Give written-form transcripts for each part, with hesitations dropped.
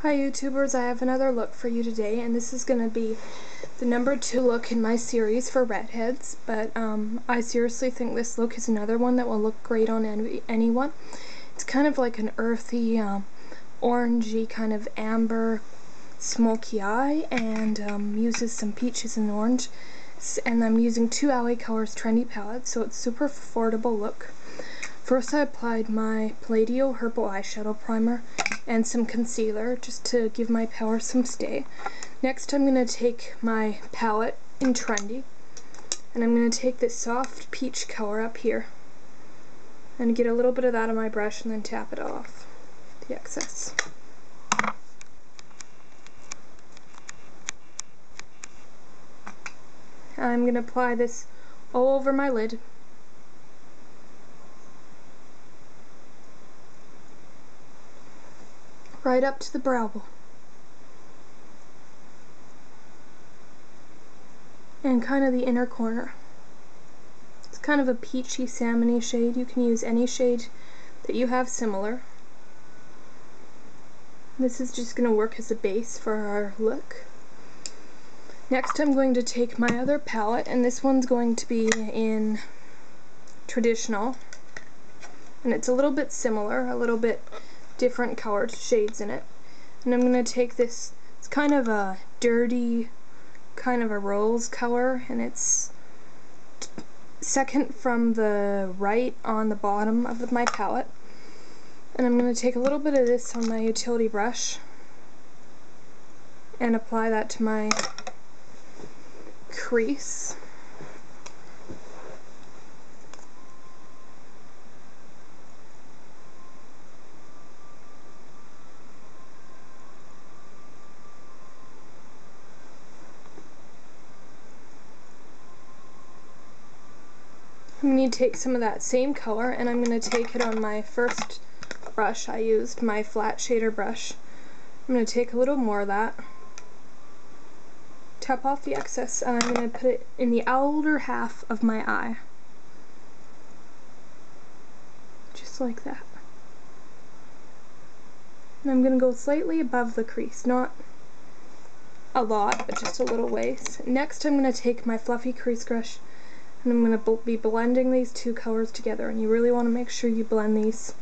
Hi YouTubers, I have another look for you today, and this is going to be the #2 look in my series for Redheads, but I seriously think this look is another one that will look great on anyone. It's kind of like an earthy, orangey kind of amber smoky eye, and uses some peaches and orange, and I'm using two LA Colors Trendy palettes, so it's super affordable look. First I applied my Palladio Herbal Eyeshadow Primer and some concealer just to give my powers some stay. Next I'm going to take my palette in Trendy, and I'm going to take this soft peach color up here and get a little bit of that on my brush and then tap it off, the excess. I'm going to apply this all over my lid. Right up to the brow bone. And kind of the inner corner. It's kind of a peachy salmony shade. You can use any shade that you have similar. This is just going to work as a base for our look. Next I'm going to take my other palette, and this one's going to be in Traditional. And it's a little bit similar, a little bit different colored shades in it. And I'm going to take this, it's kind of a dirty, kind of a rose color, and it's second from the right on the bottom of my palette. And I'm going to take a little bit of this on my utility brush and apply that to my crease. I'm going to take some of that same color, and I'm going to take it on my first brush I used, my flat shader brush. I'm going to take a little more of that, tap off the excess, and I'm going to put it in the outer half of my eye. Just like that. And I'm going to go slightly above the crease, not a lot, but just a little ways. Next I'm going to take my fluffy crease brush, and I'm going to be blending these two colors together, and you really want to make sure you blend these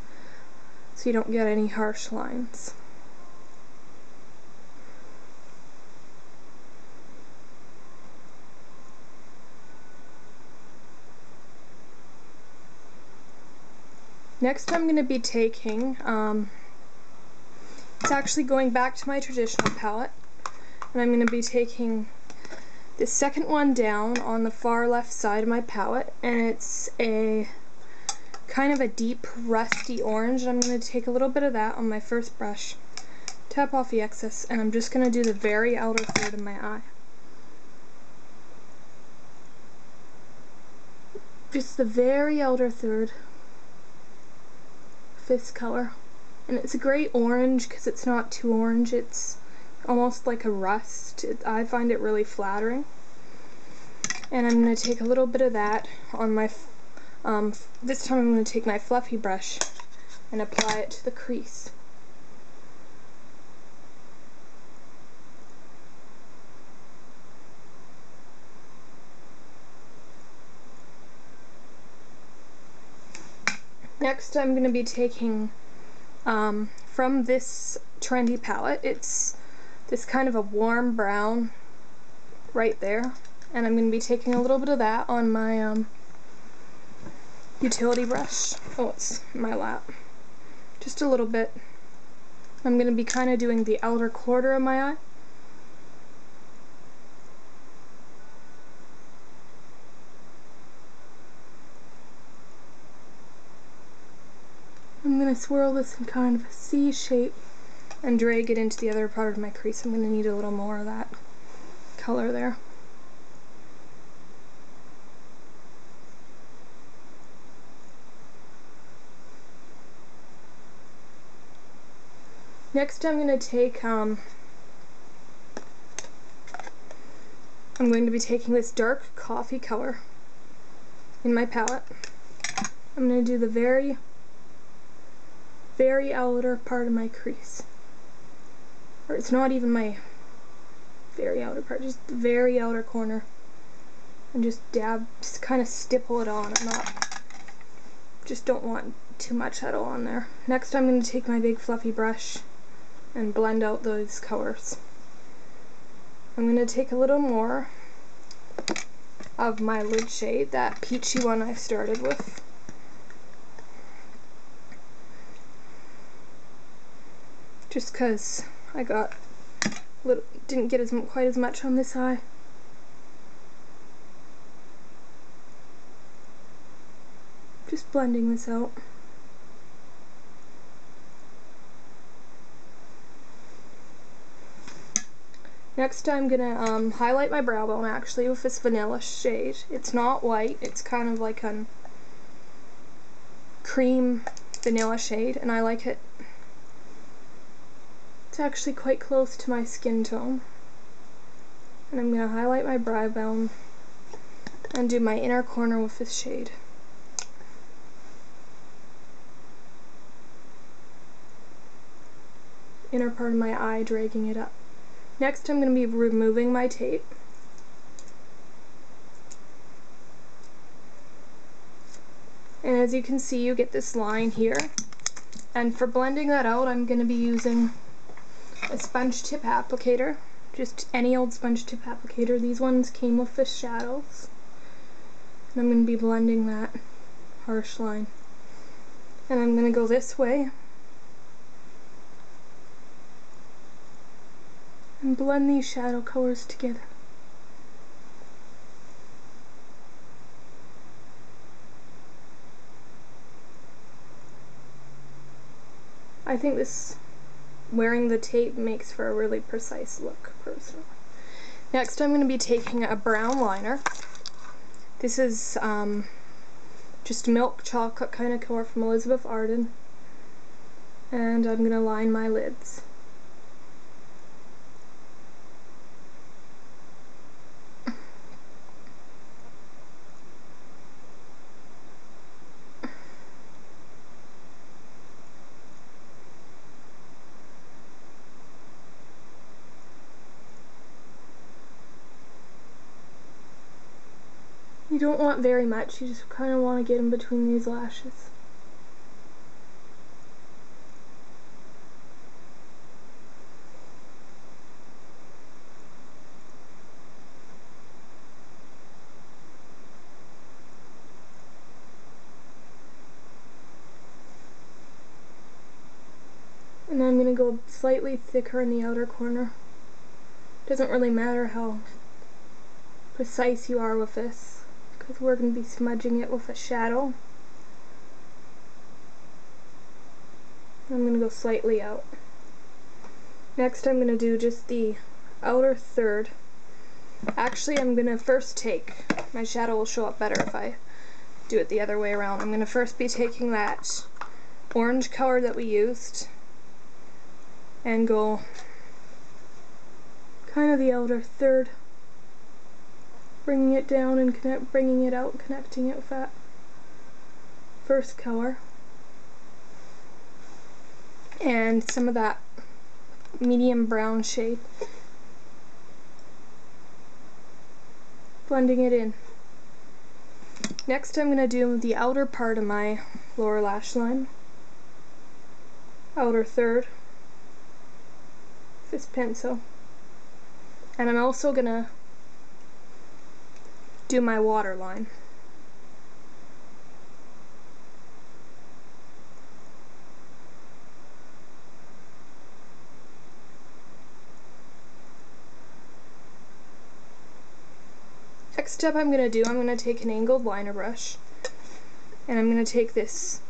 so you don't get any harsh lines. Next I'm going to be taking, it's actually going back to my Traditional palette, and I'm going to be taking the second one down on the far left side of my palette, and it's a kind of a deep rusty orange, and I'm going to take a little bit of that on my first brush, tap off the excess, and I'm just going to do the very outer third of my eye. Just the very outer third of this color. And it's a great orange because it's not too orange, it's almost like a rust. I find it really flattering. And I'm going to take a little bit of that on my, this time I'm going to take my fluffy brush and apply it to the crease. Next I'm going to be taking, from this Trendy palette, it's this kind of a warm brown right there, and I'm going to be taking a little bit of that on my utility brush. Oh, it's in my lap. Just a little bit. I'm going to be kind of doing the outer quarter of my eye. I'm going to swirl this in kind of a C shape and drag it into the other part of my crease. I'm going to need a little more of that color there. Next I'm going to take, I'm going to be taking this dark coffee color in my palette. I'm going to do the very outer part of my crease. or it's not even my very outer part, just the very outer corner, and just dab, just kind of stipple it on. Just don't want too much at all on there. Next I'm going to take my big fluffy brush and blend out those colors. I'm going to take a little more of my lid shade, that peachy one I started with. Just because I didn't get quite as much on this eye. Just blending this out. Next I'm gonna highlight my brow bone actually with this vanilla shade. It's not white, it's kind of like a cream vanilla shade, and I like it. It's actually quite close to my skin tone. And I'm gonna highlight my brow bone and do my inner corner with this shade. Inner part of my eye, dragging it up. Next I'm going to be removing my tape. And as you can see, you get this line here. And for blending that out, I'm going to be using a sponge tip applicator. Just any old sponge tip applicator. These ones came with the shadows. And I'm going to be blending that harsh line. And I'm going to go this way and blend these shadow colors together. I think wearing the tape makes for a really precise look, personally. Next I'm going to be taking a brown liner. This is just milk chocolate kind of color from Arden. And I'm going to line my lids. You don't want very much, you just kind of want to get in between these lashes. And I'm going to go slightly thicker in the outer corner. Doesn't really matter how precise you are with this, because we're going to be smudging it with a shadow. I'm going to go slightly out. Next I'm going to do just the outer third. Actually, I'm going to first take, my shadow will show up better if I do it the other way around. I'm going to first be taking that orange color that we used and go kind of the outer third, bringing it down and bringing it out, connecting it with that first color, and some of that medium brown shade, blending it in. Next I'm going to do the outer part of my lower lash line, outer third, with this pencil. And I'm also going to do my waterline. Next step I'm going to take an angled liner brush, and I'm going to take this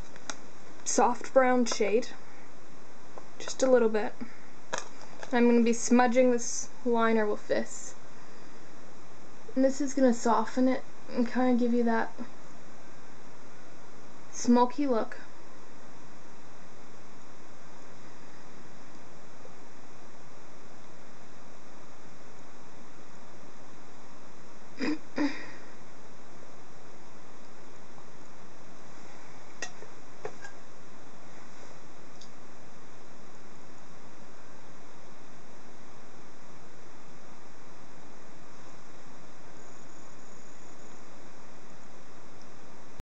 soft brown shade, just a little bit. I'm going to be smudging this liner with this. And this is going to soften it and kind of give you that smoky look.